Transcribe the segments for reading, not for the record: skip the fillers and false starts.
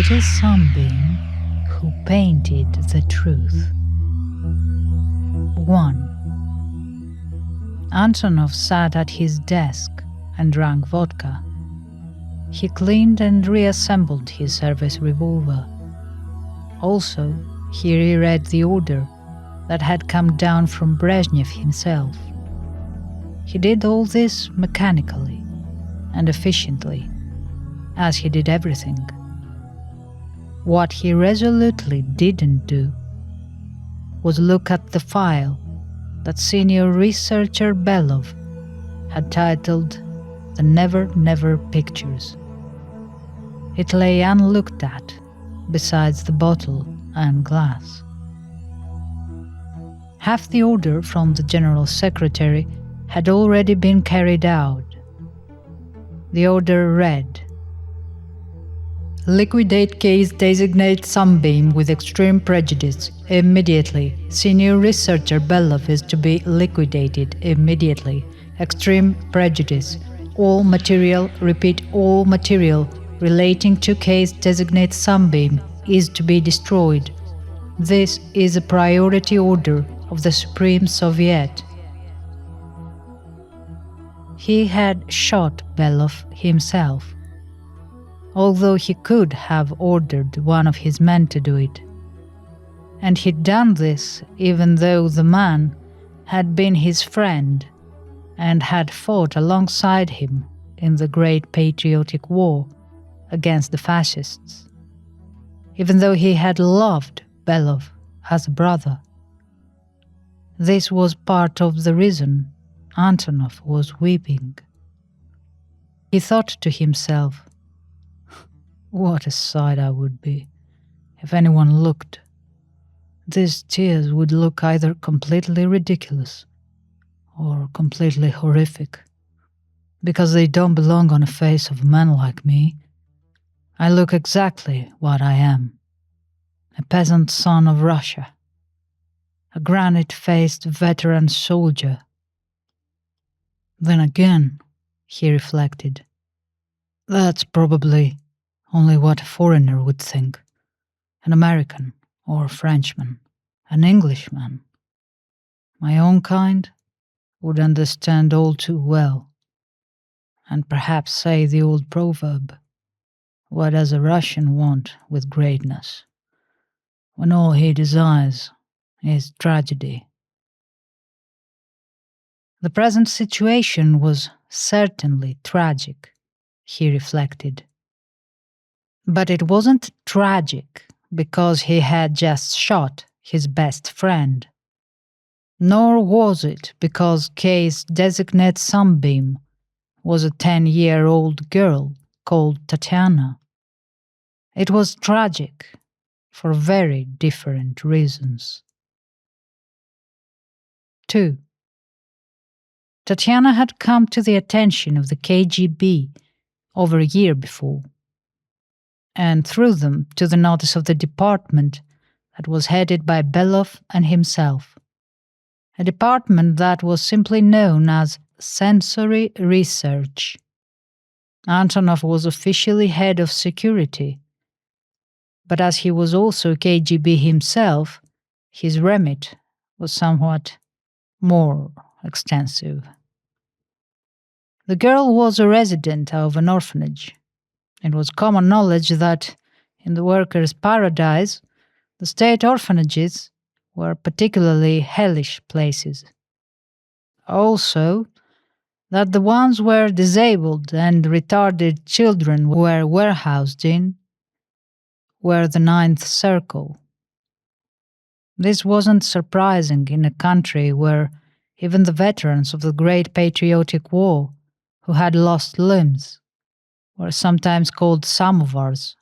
little sunbeam who painted the truth. 1. Antonov sat at his desk and drank vodka. He cleaned and reassembled his service revolver. Also, he reread the order that had come down from Brezhnev himself. He did all this mechanically and efficiently, as he did everything. What he resolutely didn't do was look at the file that senior researcher Belov had titled The Never Never Pictures. It lay unlooked at besides the bottle and glass. Half the order from the General Secretary had already been carried out. The order read: liquidate case designate Sunbeam with extreme prejudice immediately. Senior researcher Belov is to be liquidated immediately. Extreme prejudice. All material, repeat, all material relating to case designate Sunbeam is to be destroyed. This is a priority order of the Supreme Soviet. He had shot Belov himself, although he could have ordered one of his men to do it. And he'd done this even though the man had been his friend and had fought alongside him in the Great Patriotic War against the fascists, even though he had loved Belov as a brother. This was part of the reason Antonov was weeping. He thought to himself, what a sight I would be if anyone looked. These tears would look either completely ridiculous or completely horrific, because they don't belong on the face of a man like me. I look exactly what I am, a peasant son of Russia, a granite-faced veteran soldier. Then again, he reflected, that's probably only what a foreigner would think, an American or a Frenchman, an Englishman. My own kind would understand all too well, and perhaps say the old proverb, what does a Russian want with greatness, when all he desires is tragedy? The present situation was certainly tragic, he reflected. But it wasn't tragic because he had just shot his best friend. Nor was it because case designate Sunbeam was a 10-year-old girl called Tatiana. It was tragic for very different reasons. 2. Tatiana had come to the attention of the KGB over a year before, and through them to the notice of the department that was headed by Belov and himself, a department that was simply known as Sensory Research. Antonov was officially head of security, but as he was also KGB himself, his remit was somewhat more extensive. The girl was a resident of an orphanage. It was common knowledge that in the workers' paradise, the state orphanages were particularly hellish places. Also, that the ones where disabled and retarded children were warehoused in were the ninth circle. This wasn't surprising in a country where even the veterans of the Great Patriotic War who had lost limbs were sometimes called samovars.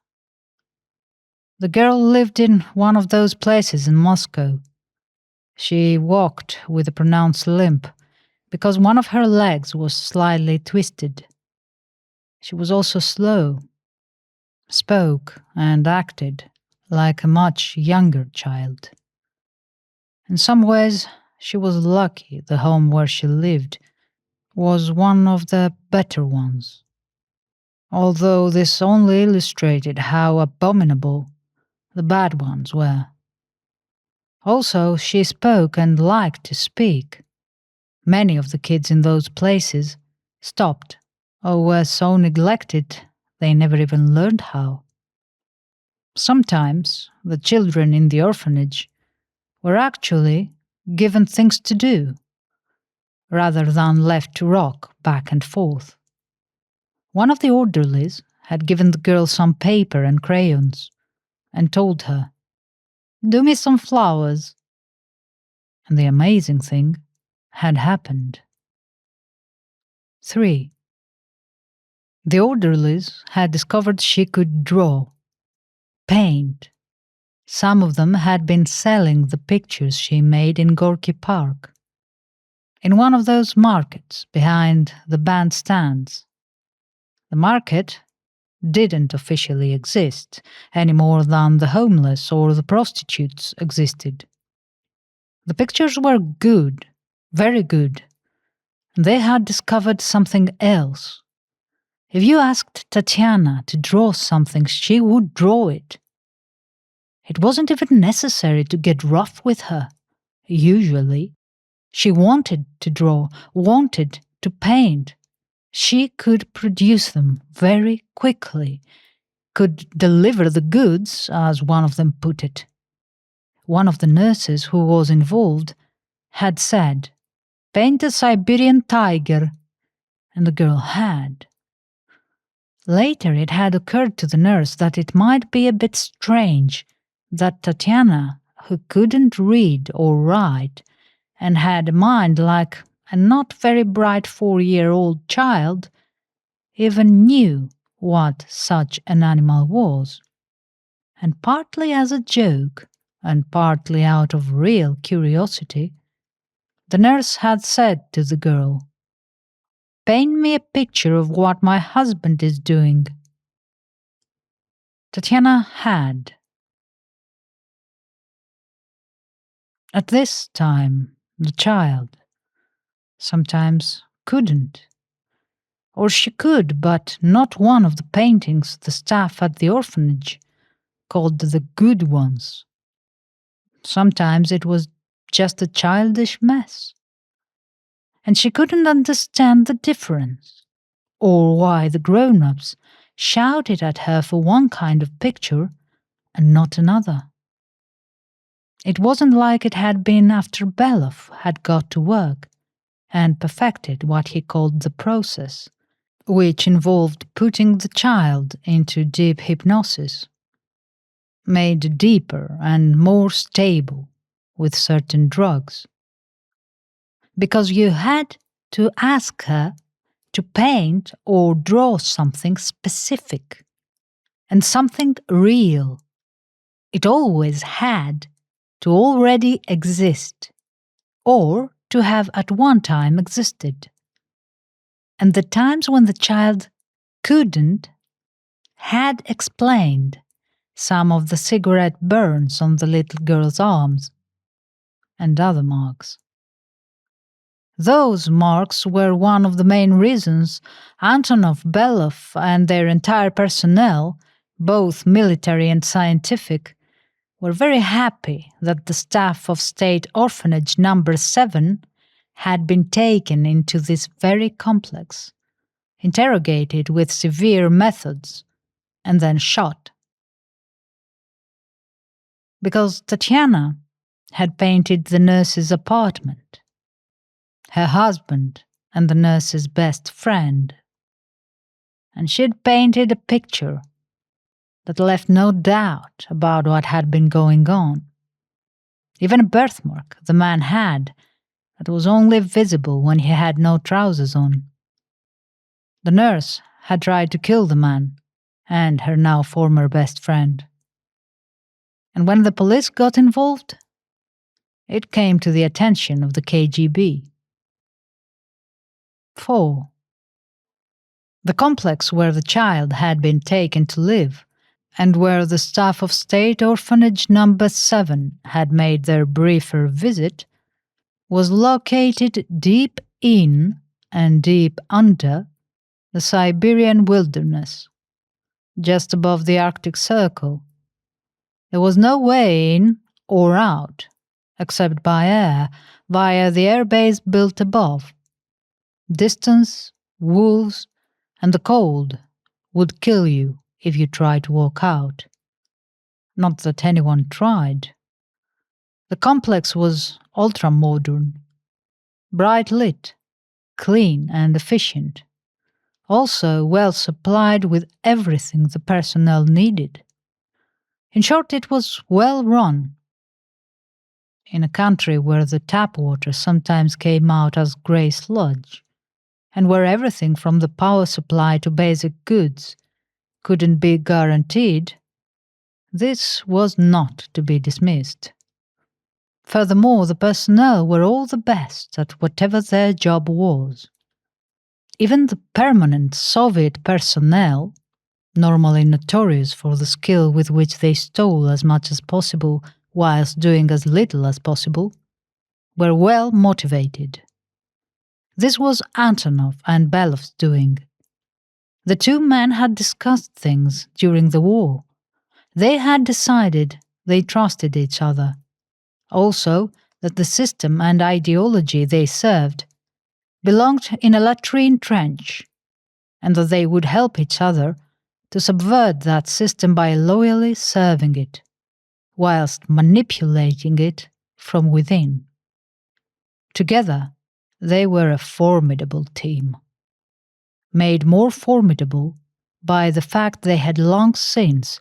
The girl lived in one of those places in Moscow. She walked with a pronounced limp because one of her legs was slightly twisted. She was also slow, spoke and acted like a much younger child. In some ways, she was lucky the home where she lived was one of the better ones. although this only illustrated how abominable the bad ones were. Also, she spoke and liked to speak. Many of the kids in those places stopped or were so neglected they never even learned how. Sometimes the children in the orphanage were actually given things to do, rather than left to rock back and forth. One of the orderlies had given the girl some paper and crayons and told her, "Do me some flowers." And the amazing thing had happened. 3. The orderlies had discovered she could draw, paint. Some of them had been selling the pictures she made in Gorky Park, in one of those markets behind the bandstands. The market didn't officially exist any more than the homeless or the prostitutes existed. The pictures were good, very good. They had discovered something else. If you asked Tatiana to draw something, she would draw it. It wasn't even necessary to get rough with her. Usually, she wanted to draw, wanted to paint. She could produce them very quickly, could deliver the goods, as one of them put it. One of the nurses who was involved had said, "Paint a Siberian tiger," and the girl had. Later it had occurred to the nurse that it might be a bit strange that Tatiana, who couldn't read or write and had a mind like a not very bright 4-year-old child, even knew what such an animal was. And partly as a joke, and partly out of real curiosity, the nurse had said to the girl, "Paint me a picture of what my husband is doing." Tatiana had. At this time, the child sometimes couldn't. Or she could, but not one of the paintings the staff at the orphanage called the good ones. Sometimes it was just a childish mess. And she couldn't understand the difference, or why the grown-ups shouted at her for one kind of picture and not another. It wasn't like it had been after Beloff had got to work and perfected what he called the process, which involved putting the child into deep hypnosis, made deeper and more stable with certain drugs. Because you had to ask her to paint or draw something specific and something real. It always had to already exist or to have at one time existed. And the times when the child couldn't had explained some of the cigarette burns on the little girl's arms and other marks. Those marks were one of the main reasons Antonov, Beloff, and their entire personnel, both military and scientific, were very happy that the staff of State Orphanage Number 7 had been taken into this very complex, interrogated with severe methods, and then shot. Because Tatiana had painted the nurse's apartment, her husband and the nurse's best friend, and she'd painted a picture that left no doubt about what had been going on. Even a birthmark the man had that was only visible when he had no trousers on. The nurse had tried to kill the man and her now former best friend. And when the police got involved, it came to the attention of the KGB. 4. The complex where the child had been taken to live and where the staff of State Orphanage Number 7 had made their briefer visit was located deep in and deep under the Siberian wilderness, just above the Arctic Circle. There was no way in or out, except by air, via the airbase built above. Distance, wolves, and the cold would kill you if you tried to walk out. Not that anyone tried. The complex was ultra-modern, bright lit, clean and efficient, also well supplied with everything the personnel needed. In short, it was well run. In a country where the tap water sometimes came out as grey sludge, and where everything from the power supply to basic goods couldn't be guaranteed, this was not to be dismissed. Furthermore, the personnel were all the best at whatever their job was. Even the permanent Soviet personnel, normally notorious for the skill with which they stole as much as possible whilst doing as little as possible, were well motivated. This was Antonov and Belov's doing. The two men had discussed things during the war. They had decided they trusted each other. Also, that the system and ideology they served belonged in a latrine trench, and that they would help each other to subvert that system by loyally serving it, whilst manipulating it from within. Together, they were a formidable team, made more formidable by the fact they had long since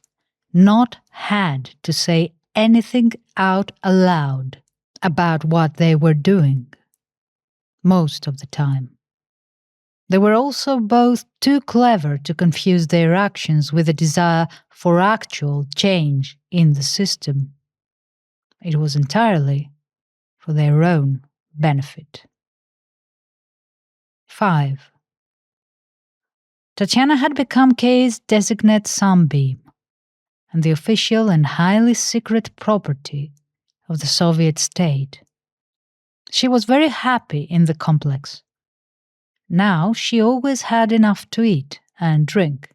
not had to say anything out aloud about what they were doing, most of the time. They were also both too clever to confuse their actions with a desire for actual change in the system. It was entirely for their own benefit. 5. Tatiana had become Kay's designate sunbeam, and the official and highly secret property of the Soviet state. She was very happy in the complex. Now she always had enough to eat and drink,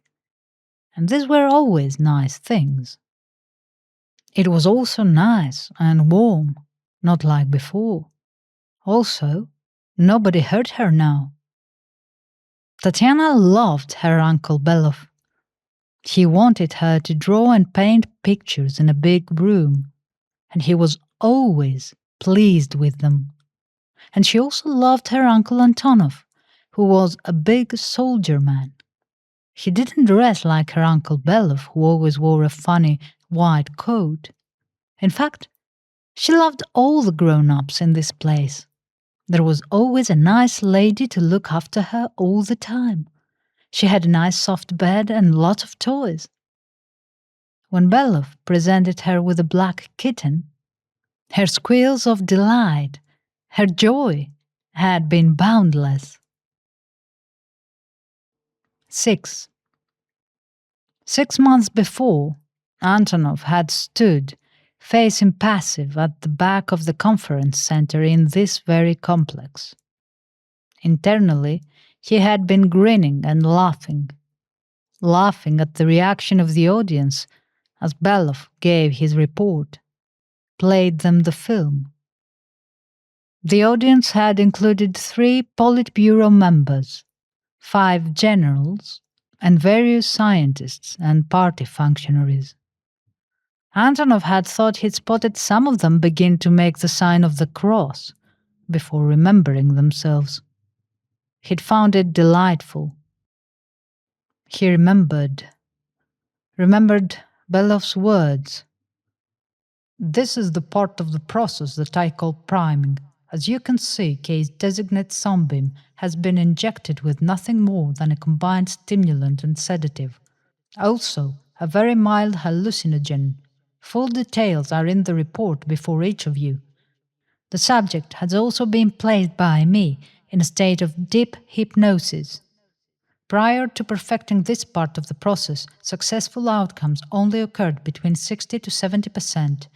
and these were always nice things. It was also nice and warm, not like before. Also, nobody hurt her now. Tatiana loved her Uncle Belov. He wanted her to draw and paint pictures in a big room, and he was always pleased with them. And she also loved her Uncle Antonov, who was a big soldier man. He didn't dress like her Uncle Belov, who always wore a funny white coat. In fact, she loved all the grown-ups in this place. There was always a nice lady to look after her all the time. She had a nice soft bed and lots of toys. When Belov presented her with a black kitten, her squeals of delight, her joy, had been boundless. 6. 6 months before, Antonov had stood, face impassive, at the back of the conference center in this very complex. Internally, he had been grinning and laughing at the reaction of the audience as Belov gave his report, played them the film. The audience had included 3 Politburo members, 5 generals, and various scientists and party functionaries. Antonov had thought he'd spotted some of them begin to make the sign of the cross before remembering themselves. He'd found it delightful. He remembered Belov's words. "This is the part of the process that I call priming. As you can see, Kay's designate sunbeam has been injected with nothing more than a combined stimulant and sedative. Also, a very mild hallucinogen. Full details are in the report before each of you. The subject has also been placed by me in a state of deep hypnosis. Prior to perfecting this part of the process, successful outcomes only occurred between 60 to 70%.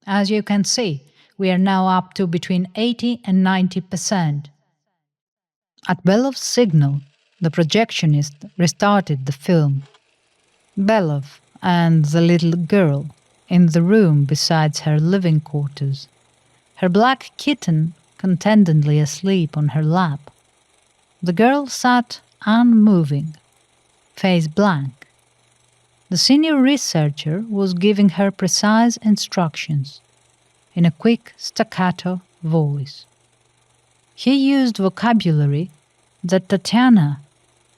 As you can see, we are now up to between 80 and 90%. At Belov's signal, The projectionist restarted the film. Belov and the little girl in the room beside her living quarters, her black kitten contentedly asleep on her lap. The girl sat unmoving, face blank. The senior researcher was giving her precise instructions in a quick staccato voice. He used vocabulary that Tatiana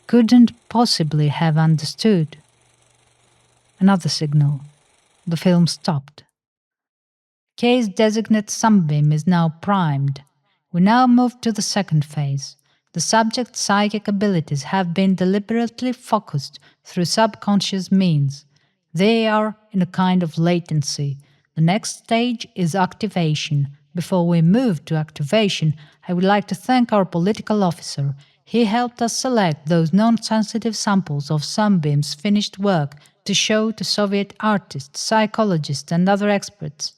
couldn't possibly have understood. Another signal. The film stopped. Case designate Sunbeam is now primed. We now move to the second phase. The subject's psychic abilities have been deliberately focused through subconscious means. They are in a kind of latency. The next stage is activation. Before we move to activation, I would like to thank our political officer. He helped us select those non-sensitive samples of Sunbeam's finished work to show to Soviet artists, psychologists, and other experts.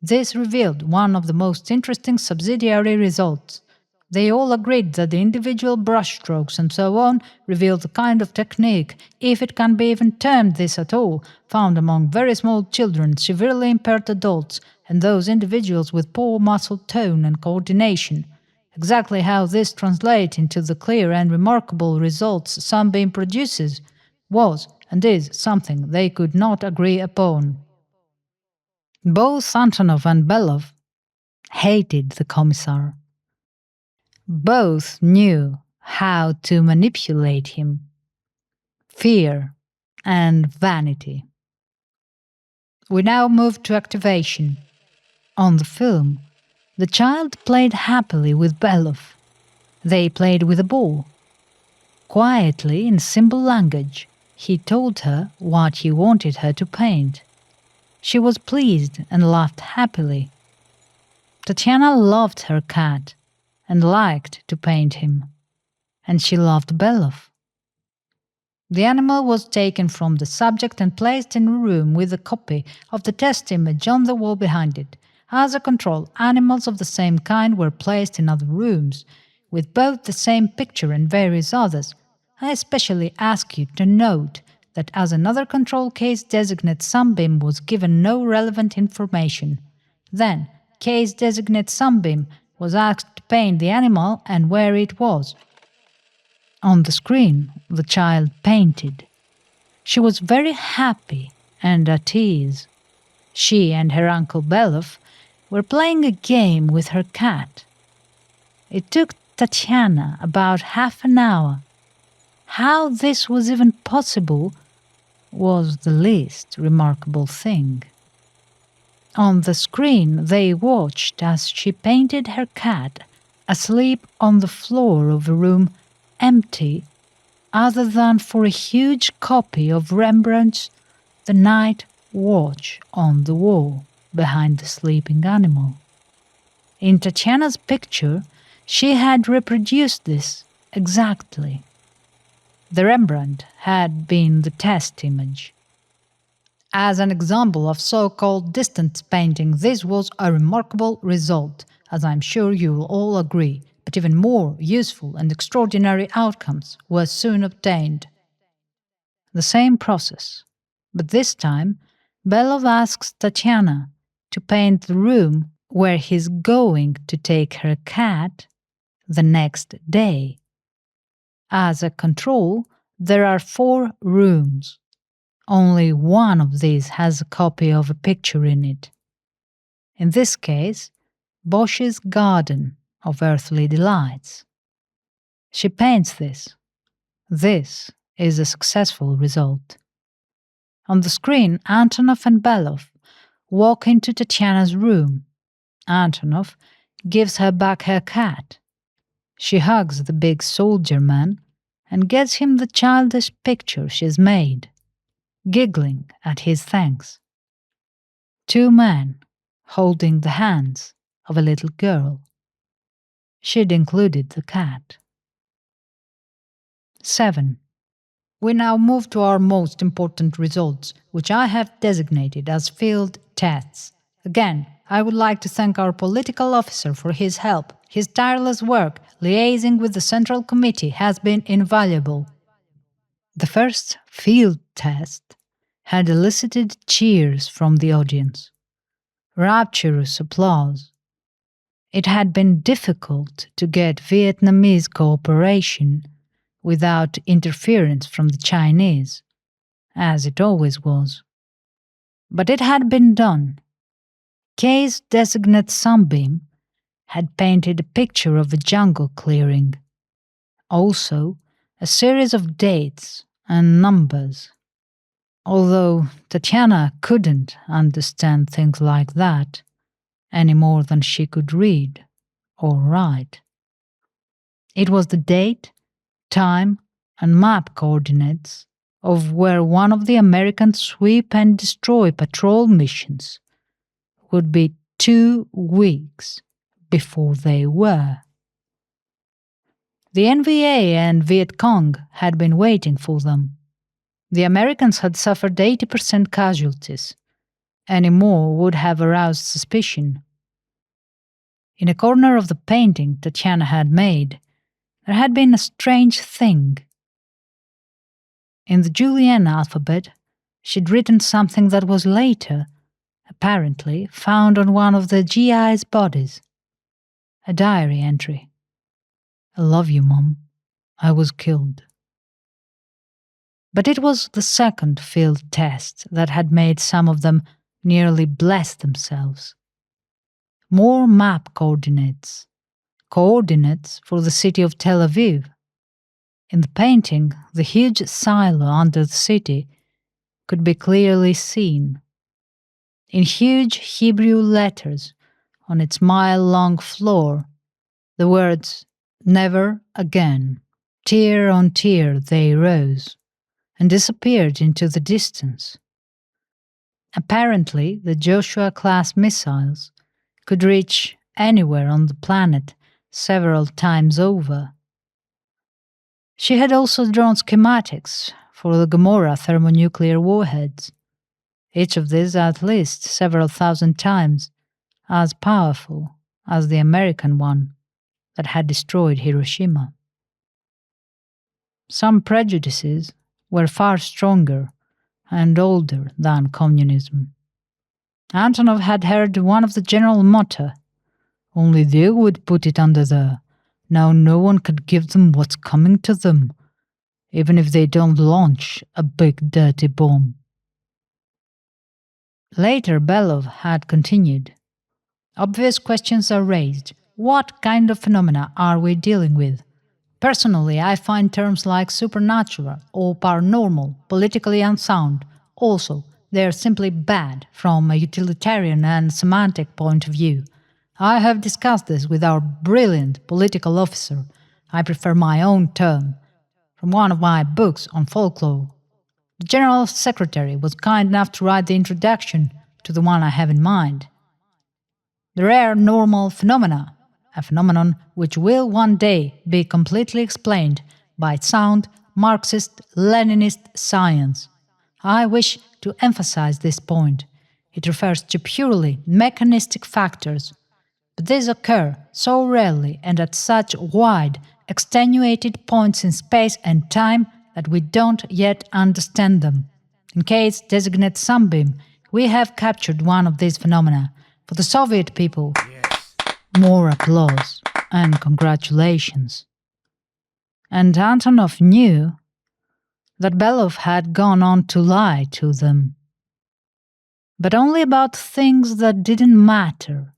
This revealed one of the most interesting subsidiary results. They all agreed that the individual brushstrokes and so on revealed the kind of technique, if it can be even termed this at all, found among very small children, severely impaired adults, and those individuals with poor muscle tone and coordination. Exactly how this translates into the clear and remarkable results Sunbeam produces was and is something they could not agree upon. Both Antonov and Belov hated the Commissar. Both knew how to manipulate him. Fear and vanity. We now move to activation. On the film, the child played happily with Belov. They played with a ball. Quietly, in simple language, he told her what he wanted her to paint. She was pleased and laughed happily. Tatiana loved her cat and liked to paint him, and she loved Belov. The animal was taken from the subject and placed in a room with a copy of the test image on the wall behind it. As a control, animals of the same kind were placed in other rooms, with both the same picture and various others. I especially ask you to note that as another control case designate Sunbeam was given no relevant information. Then, case designate Sunbeam was asked to paint the animal and where it was. On the screen, the child painted. She was very happy and at ease. She and her uncle Belov were playing a game with her cat. It took Tatiana about half an hour. How this was even possible was the least remarkable thing. On the screen, they watched as she painted her cat asleep on the floor of a room empty other than for a huge copy of Rembrandt's The Night Watch on the wall behind the sleeping animal. In Tatiana's picture, she had reproduced this exactly. The Rembrandt had been the test image. As an example of so-called distance painting, this was a remarkable result, as I'm sure you will all agree, but even more useful and extraordinary outcomes were soon obtained. The same process, but this time Belov asks Tatiana to paint the room where he's going to take her cat the next day. As a control, there are 4 rooms. Only one of these has a copy of a picture in it. In this case, Bosch's Garden of Earthly Delights. She paints this. This is a successful result. On the screen, Antonov and Belov walk into Tatiana's room. Antonov gives her back her cat. She hugs the big soldier man and gets him the childish picture she's made, giggling at his thanks. 2 men holding the hands of a little girl. She'd included the cat. 7. We now move to our most important results, which I have designated as field tests. Again, I would like to thank our political officer for his help. His tireless work liaising with the Central Committee has been invaluable. The first field test had elicited cheers from the audience, rapturous applause. It had been difficult to get Vietnamese cooperation without interference from the Chinese, as it always was. But it had been done. Case designate Sunbeam had painted a picture of a jungle clearing, also a series of dates and numbers. Although Tatiana couldn't understand things like that any more than she could read or write. It was the date, time, and map coordinates of where one of the American sweep and destroy patrol missions would be 2 weeks before they were. The NVA and Viet Cong had been waiting for them. The Americans had suffered 80% casualties. Any more would have aroused suspicion. In a corner of the painting Tatiana had made, there had been a strange thing. In the Julienne alphabet, she'd written something that was later, apparently, found on one of the GI's bodies. A diary entry. "I love you, Mom. I was killed." But it was the second field test that had made some of them nearly bless themselves. More map coordinates. Coordinates for the city of Tel Aviv. In the painting, the huge silo under the city could be clearly seen. In huge Hebrew letters on its mile-long floor, the words, "Never again." Tier on tier they rose and disappeared into the distance. Apparently, the Joshua-class missiles could reach anywhere on the planet several times over. She had also drawn schematics for the Gomorrah thermonuclear warheads, each of these at least several thousand times as powerful as the American one that had destroyed Hiroshima. Some prejudices were far stronger and older than communism. Antonov had heard one of the general motto, "Only they would put it under there. Now no one could give them what's coming to them, even if they don't launch a big dirty bomb." Later Belov had continued. "Obvious questions are raised. What kind of phenomena are we dealing with? Personally, I find terms like supernatural or paranormal politically unsound. Also, they are simply bad from a utilitarian and semantic point of view. I have discussed this with our brilliant political officer. I prefer my own term, from one of my books on folklore. The General Secretary was kind enough to write the introduction to the one I have in mind. The rare normal phenomena, a phenomenon which will one day be completely explained by sound Marxist-Leninist science. I wish to emphasize this point. It refers to purely mechanistic factors, but these occur so rarely and at such wide, extenuated points in space and time that we don't yet understand them. In case designate Sunbeam, we have captured one of these phenomena. For the Soviet people, more applause and congratulations." And Antonov knew that Belov had gone on to lie to them. But only about things that didn't matter,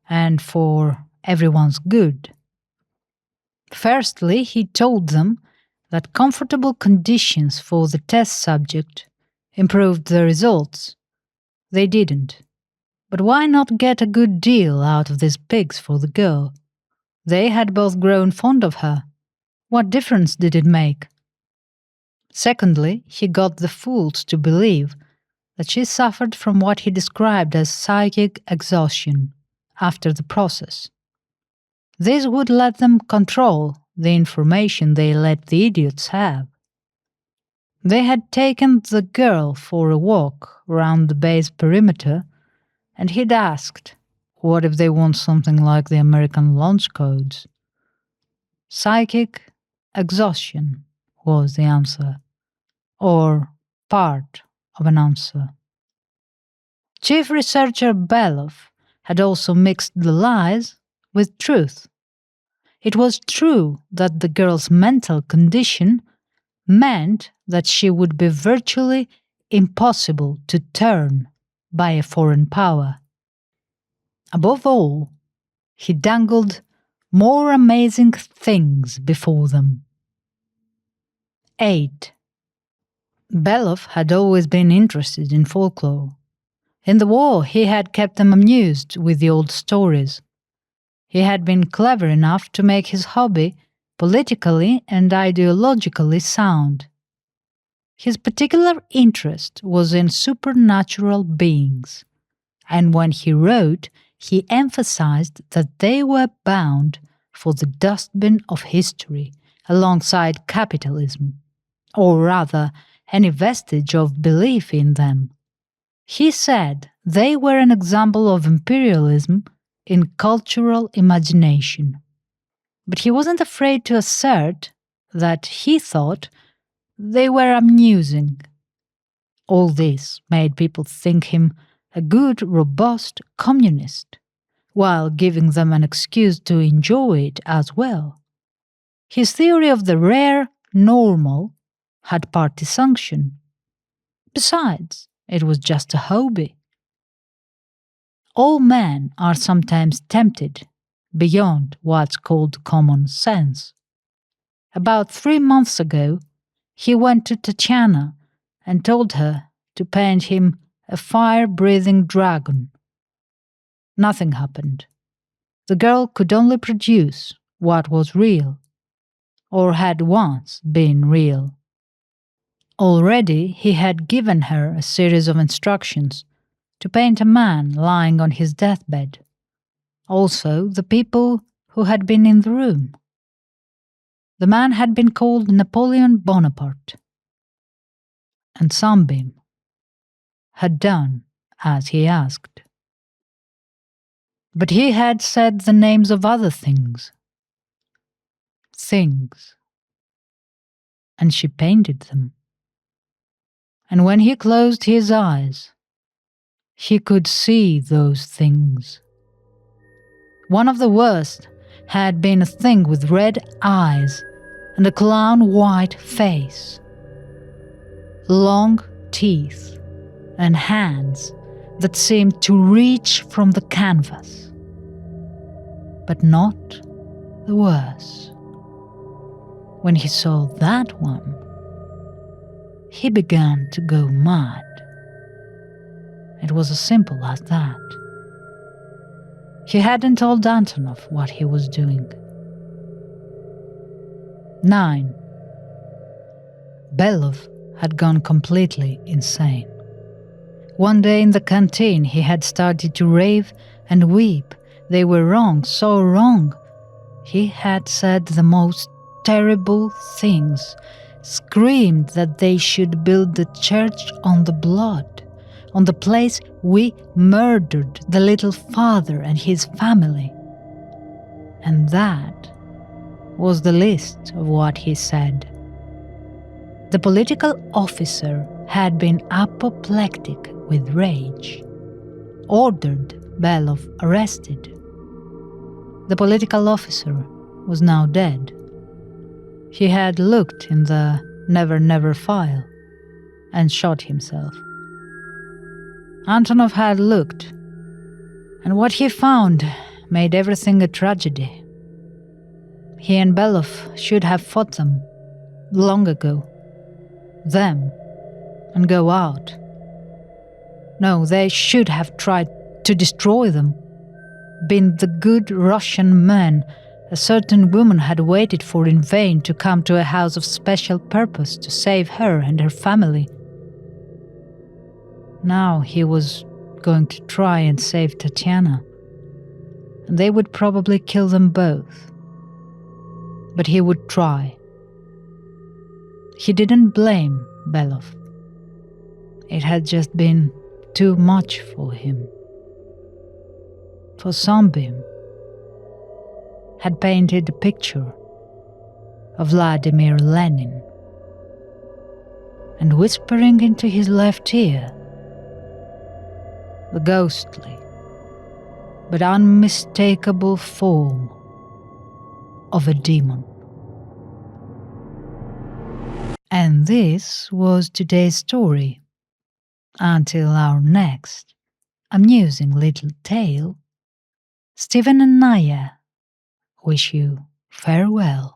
and for everyone's good. Firstly, he told them that comfortable conditions for the test subject improved the results. They didn't. But why not get a good deal out of these pigs for the girl? They had both grown fond of her. What difference did it make? Secondly, he got the fools to believe that she suffered from what he described as psychic exhaustion after the process. This would let them control the information they let the idiots have. They had taken the girl for a walk around the base perimeter, and he'd asked, "What if they want something like the American launch codes?" Psychic exhaustion was the answer, or part of an answer. Chief researcher Belov had also mixed the lies with truth. It was true that the girl's mental condition meant that she would be virtually impossible to turn by a foreign power. Above all, he dangled more amazing things before them. 8. Belov had always been interested in folklore. In the war, he had kept them amused with the old stories. He had been clever enough to make his hobby politically and ideologically sound. His particular interest was in supernatural beings, and when he wrote, he emphasized that they were bound for the dustbin of history alongside capitalism, or rather, any vestige of belief in them. He said they were an example of imperialism in cultural imagination. But he wasn't afraid to assert that he thought they were amusing. All this made people think him a good, robust communist, while giving them an excuse to enjoy it as well. His theory of the rare normal had party sanction. Besides, it was just a hobby. All men are sometimes tempted beyond what's called common sense. About 3 months ago, he went to Tatiana and told her to paint him a fire-breathing dragon. Nothing happened. The girl could only produce what was real, or had once been real. Already he had given her a series of instructions to paint a man lying on his deathbed. Also, the people who had been in the room. The man had been called Napoleon Bonaparte, and Sunbeam had done as he asked. But he had said the names of other things, and she painted them. And when he closed his eyes, he could see those things. One of the worst had been a thing with red eyes and a clown-white face, long teeth, and hands that seemed to reach from the canvas. But not the worst. When he saw that one, he began to go mad. It was as simple as that. He hadn't told Antonov what he was doing. 9. Belov had gone completely insane. One day in the canteen he had started to rave and weep. They were wrong, so wrong. He had said the most terrible things, screamed that they should build the church on the blood, on the place we murdered the little father and his family. And that was the list of what he said. The political officer had been apoplectic with rage, ordered Belov arrested. The political officer was now dead. He had looked in the Never Never file and shot himself. Antonov had looked, and what he found made everything a tragedy. He and Belov should have fought them long ago. Them, and go out. No, they should have tried to destroy them. Been the good Russian men a certain woman had waited for in vain to come to a house of special purpose to save her and her family. Now he was going to try and save Tatiana, and they would probably kill them both. But he would try. He didn't blame Belov. It had just been too much for him. For Sunbeam had painted a picture of Vladimir Lenin, and whispering into his left ear the ghostly but unmistakable form of a demon. And this was today's story. Until our next amusing little tale, Stephen and Naya wish you farewell.